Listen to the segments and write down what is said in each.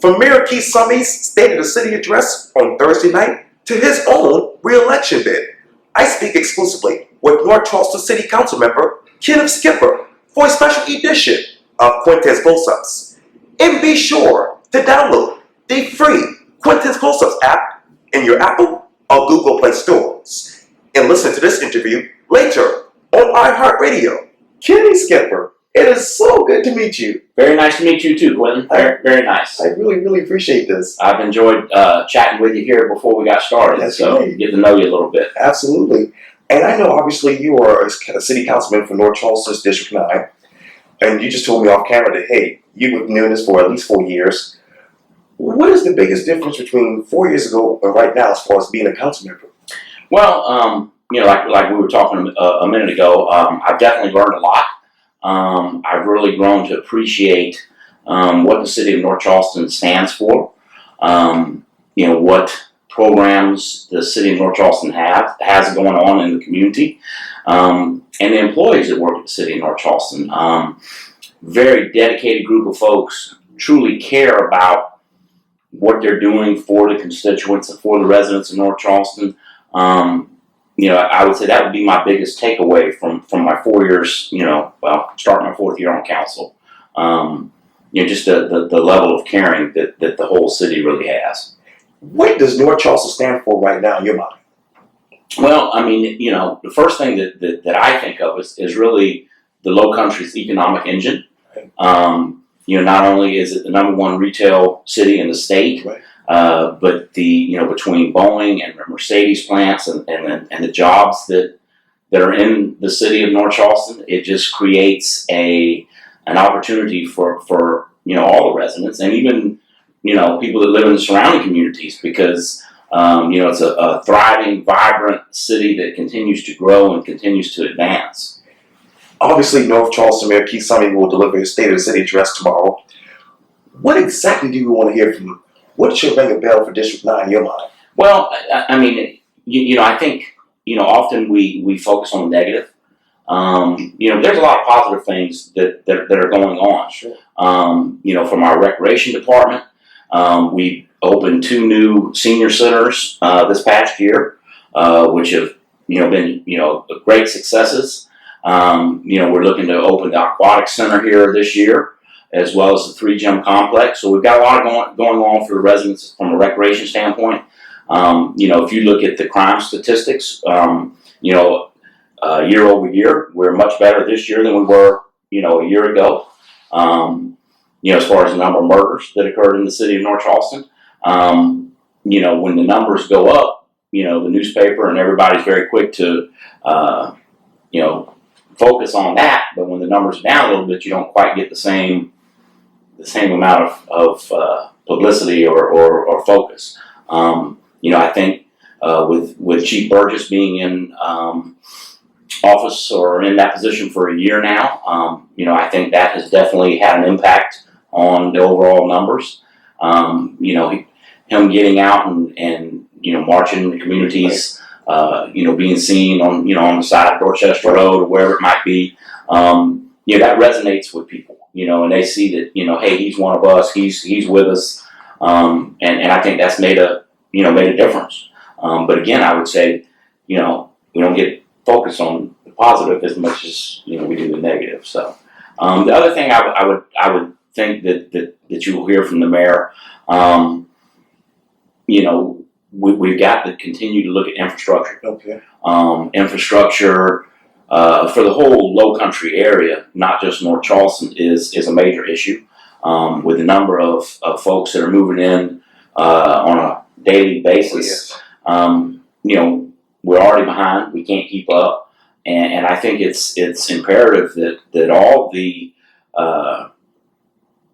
From Mayor Keith Summey's State of the City address on Thursday night to his own re-election bid, I speak exclusively with North Charleston City Council member Kenneth Skipper for a special edition of Quintin's Close-Ups. And be sure to download the free Quintin's Close-Ups app in your Apple or Google Play stores. And listen to this interview later on iHeartRadio. Kenneth Skipper, it is so good to meet you. Very nice to meet you too, Quintin. Very nice. I really appreciate this. I've enjoyed chatting with you here before we got started, That's so right. get to know you a little bit. Absolutely. And I know obviously you are a city councilman for North Charleston's District 9, and you just told me off camera that, hey, you've been doing this for at least 4 years. What is the biggest difference between 4 years ago and right now as far as being a council member? Well, like we were talking a minute ago, I've definitely learned a lot. I've really grown to appreciate what the city of North Charleston stands for. What programs the city of North Charleston has going on in the community, and the employees that work at the city of North Charleston. Very dedicated group of folks, truly care about what they're doing for the constituents and for the residents of North Charleston. I would say that would be my biggest takeaway from my 4 years, starting my fourth year on council. Just the level of caring that the whole city really has. What does North Charleston stand for right now in your mind? Well, the first thing that I think of is really the Low Country's economic engine. Not only is it the #1 retail city in the state, right, but between Boeing and Mercedes plants and the jobs that are in the city of North Charleston, it just creates an opportunity for all the residents and even people that live in the surrounding communities, because it's a thriving, vibrant city that continues to grow and continues to advance. Obviously, North Charleston Mayor Keith Summey will deliver his State of the City address tomorrow. What exactly do you want to hear from him? What should ring a bell for District 9 in your mind? Well, I think often we focus on the negative. There's a lot of positive things that are going on. Sure. From our recreation department, we opened 2 new senior centers this past year, which have been great successes. We're looking to open the aquatic center here this year, as well as the 3-gym complex. So we've got a lot going on for the residents from a recreation standpoint. If you look at the crime statistics, year over year, we're much better this year than we were, a year ago. As far as the number of murders that occurred in the city of North Charleston, when the numbers go up, the newspaper and everybody's very quick to, focus on that. But when the numbers are down a little bit, you don't quite get the same amount of publicity or focus. I think with Chief Burgess being in office or in that position for a year now, I think that has definitely had an impact on the overall numbers. Him getting out and marching in the communities, being seen on the side of Dorchester Road or wherever it might be, that resonates with people. And they see that hey, he's one of us. He's with us, and I think that's made a difference. But again, I would say we don't get focused on the positive as much as we do the negative. So the other thing I would think that you will hear from the mayor, we've got to continue to look at infrastructure. Okay. Infrastructure for the whole Low Country area, not just North Charleston, is a major issue. With the number of folks that are moving in on a daily basis, we're already behind. We can't keep up, and I think it's imperative that all the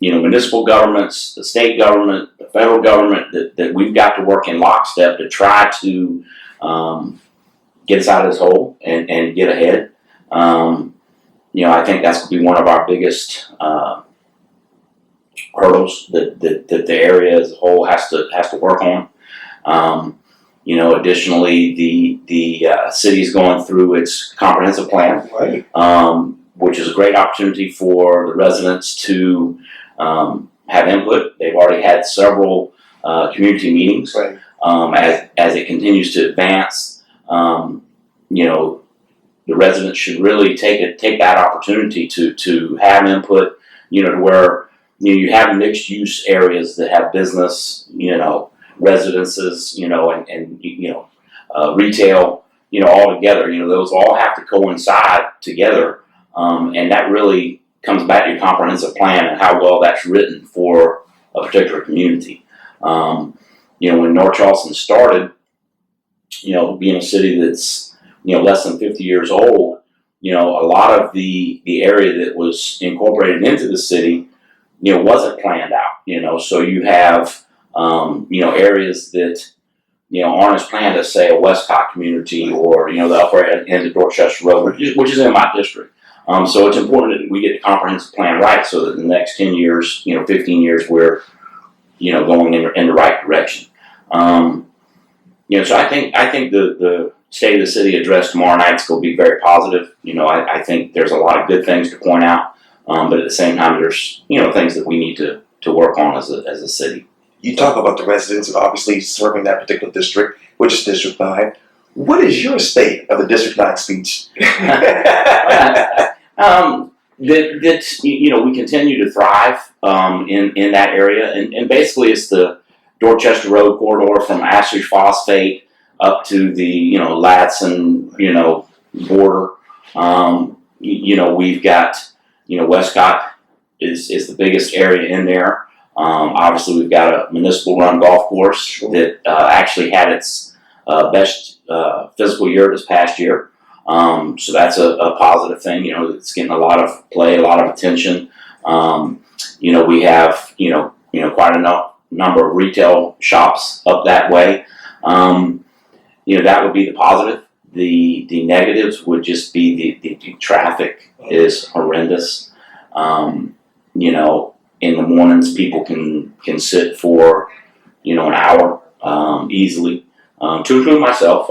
municipal governments, the state government, the federal government, that we've got to work in lockstep to try to get us out of this hole and get ahead. I think that's going to be one of our biggest hurdles that the area as a whole has to work on. Additionally, the city is going through its comprehensive plan, right, which is a great opportunity for the residents to have input. They've already had several community meetings. Right. As it continues to advance, you know, the residents should really take that opportunity to have input. You know, to where you have mixed use areas that have business, you know, residences, you know, and retail, you know, all together. You know, those all have to coincide together, and that really comes back to your comprehensive plan and how well that's written for a particular community. You know, when North Charleston started, you know, being a city that's, you know, less than 50 years old, you know, a lot of the area that was incorporated into the city, you know, wasn't planned out, you know, so you have, you know, areas that, you know, aren't as planned as, say, a Westcott community or, you know, the upper end of Dorchester Road, which is in my district. So it's important that we get the comprehensive plan right so that in the next 10 years, you know, 15 years, we're, you know, going in the right direction. You know, so I think the State of the City address tomorrow night is going to be very positive. You know, I think there's a lot of good things to point out, but at the same time, there's, you know, things that we need to work on as a city. You talk about the residents and obviously serving that particular district, which is District 9. What is your state of the District 9 speech? That you know, we continue to thrive in that area, and basically it's the Dorchester Road corridor from Ashley Phosphate up to the, you know, Latson, you know, border. You know, we've got, you know, Westcott is the biggest area in there. Obviously, we've got a municipal run golf course that actually had its best physical year this past year. So that's a positive thing. You know, it's getting a lot of play, a lot of attention. You know, we have, you know, quite a number of retail shops up that way. You know, that would be the positive. The negatives would just be the traffic is horrendous. You know, in the mornings, people can sit for, you know, an hour easily. To include myself,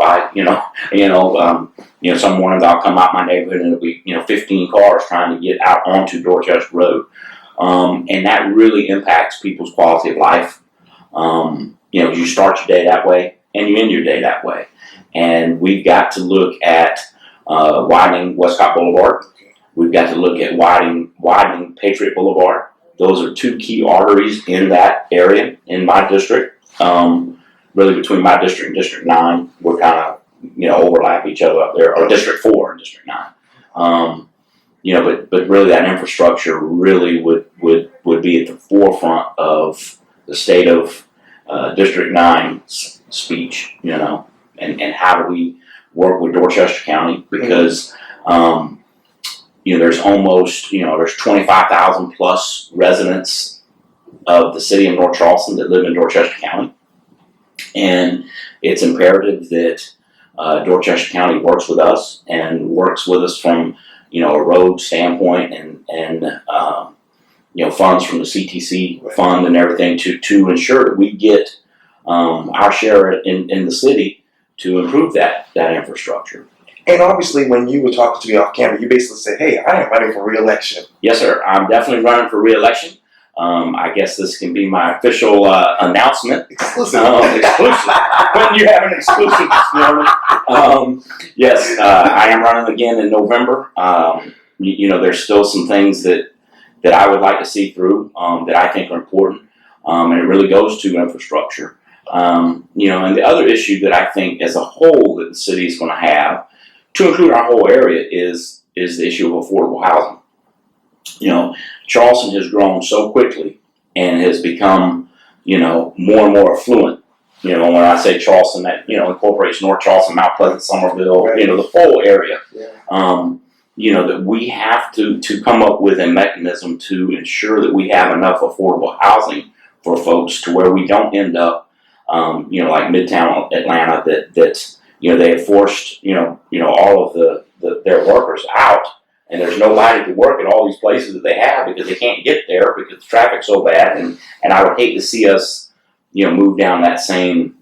some mornings I'll come out my neighborhood and it'll be, you know, 15 cars trying to get out onto Dorchester Road, and that really impacts people's quality of life. You know, you start your day that way and you end your day that way, and we've got to look at widening Westcott Boulevard. We've got to look at widening Patriot Boulevard. Those are two key arteries in that area in my district. Really, between my district and District 9, we're kind of, you know, overlap each other up there, or District 4 and District 9. You know, but really that infrastructure really would be at the forefront of the state of District 9's speech, you know, and how do we work with Dorchester County, because, you know, there's almost, you know, there's 25,000 plus residents of the city of North Charleston that live in Dorchester County. And it's imperative that Dorchester County works with us and works with us from, you know, a road standpoint and you know, funds from the CTC fund and everything to ensure that we get our share in the city to improve that infrastructure. And obviously, when you were talking to me off camera, you basically said, "Hey, I am running for re-election." Yes, sir. I'm definitely running for re-election. I guess this can be my official announcement. Exclusive. Exclusive. When you have an exclusive this morning. Yes, I am running again in November. You know, there's still some things that I would like to see through that I think are important, and it really goes to infrastructure. You know, and the other issue that I think as a whole that the city is going to have, to include our whole area, is the issue of affordable housing. You know, Charleston has grown so quickly and has become, you know, more and more affluent. You know, when I say Charleston, that, you know, incorporates North Charleston, Mount Pleasant, Somerville, right. You know, the full area. Yeah. You know, that we have to come up with a mechanism to ensure that we have enough affordable housing for folks to where we don't end up, you know, like Midtown Atlanta, that you know, they have forced, you know, all of their workers out. And there's nobody to work at all these places that they have because they can't get there because the traffic's so bad. And I would hate to see us, you know, move down that same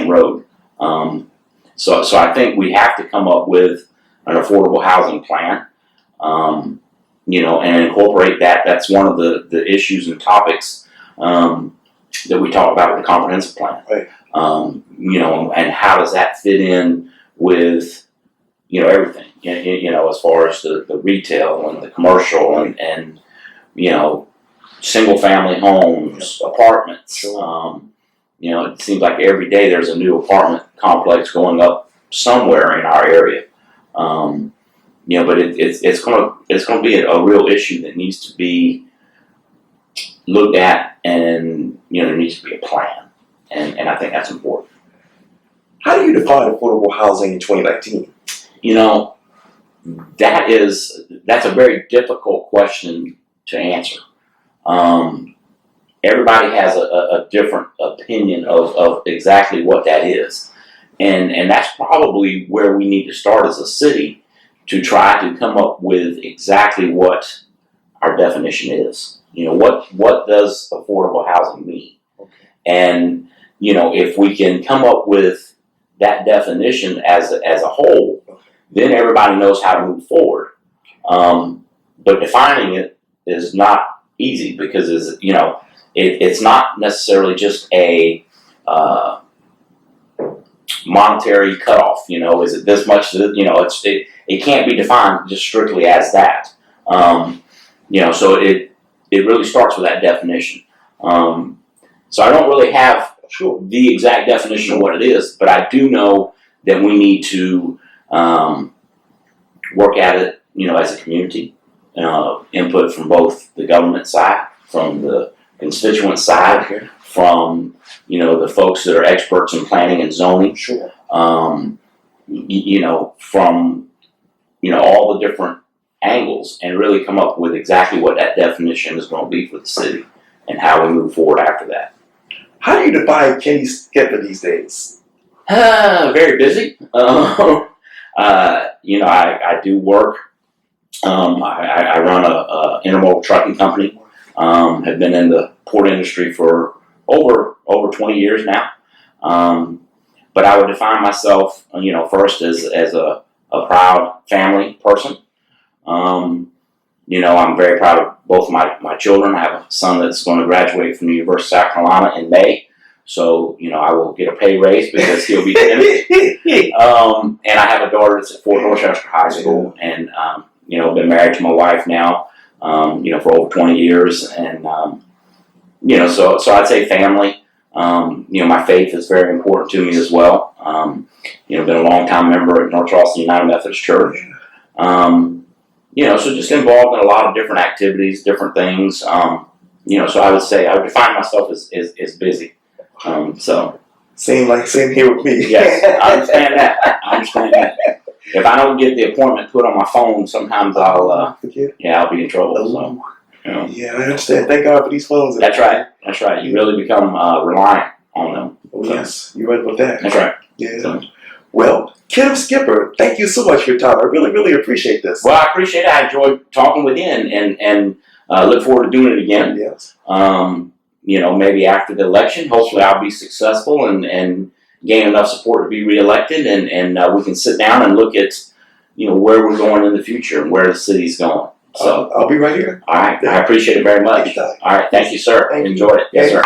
road. So I think we have to come up with an affordable housing plan. and incorporate that. That's one of the issues and topics that we talk about with the comprehensive plan. Right. And how does that fit in with, everything, as far as the retail and the commercial and single family homes, apartments. Sure. It seems like every day there's a new apartment complex going up somewhere in our area. But it's gonna be a real issue that needs to be looked at, and there needs to be a plan, and I think that's important. How do you define affordable housing in 2019? That's a very difficult question to answer. Everybody has a different opinion of exactly what that is, and that's probably where we need to start as a city to try to come up with exactly what our definition is. What does affordable housing mean? Okay. And if we can come up with that definition as a whole, then everybody knows how to move forward. But defining it is not easy, because it's not necessarily just a monetary cutoff. Is it this much? It can't be defined just strictly as that. So it really starts with that definition. So I don't really have the exact definition of what it is, but I do know that we need to work at it, as a community. Input from both the government side, from the constituent side, Okay. from the folks that are experts in planning and zoning. Sure. From all the different angles, and really come up with exactly what that definition is going to be for the city and how we move forward after that. How do you define Kenneth Skipper these days? Very busy. I do work. I run a intermodal trucking company. Have been in the port industry for over 20 years now. But I would define myself, first as a proud family person. I'm very proud of both my children. I have a son that's going to graduate from the University of South Carolina in May. So, I will get a pay raise because he'll be 10. And I have a daughter that's at North Charleston High School, and, been married to my wife now, for over 20 years. And, so I'd say family. My faith is very important to me as well. Been a long-time member at North Charleston United Methodist Church. So just involved in a lot of different activities, different things. So I would say I would define myself as busy. Same here with me. Yes, I understand that. If I don't get the appointment put on my phone, sometimes I'll forget. I'll be in trouble. So, Yeah, I understand. Thank God for these phones. That's right. You really become reliant on them. Oh, yes, you're right about that. That's right. Yeah. So, Well, Kenneth Skipper, thank you so much for your time. I really, really appreciate this. well, I appreciate it. I enjoyed talking with you, and look forward to doing it again. Yes. Maybe after the election, hopefully I'll be successful and gain enough support to be reelected, and we can sit down and look at, where we're going in the future and where the city's going. So I'll be right here. all right, I appreciate it very much. Anytime. All right, thank you, sir. Thank you. Enjoyed it. Yes, sir.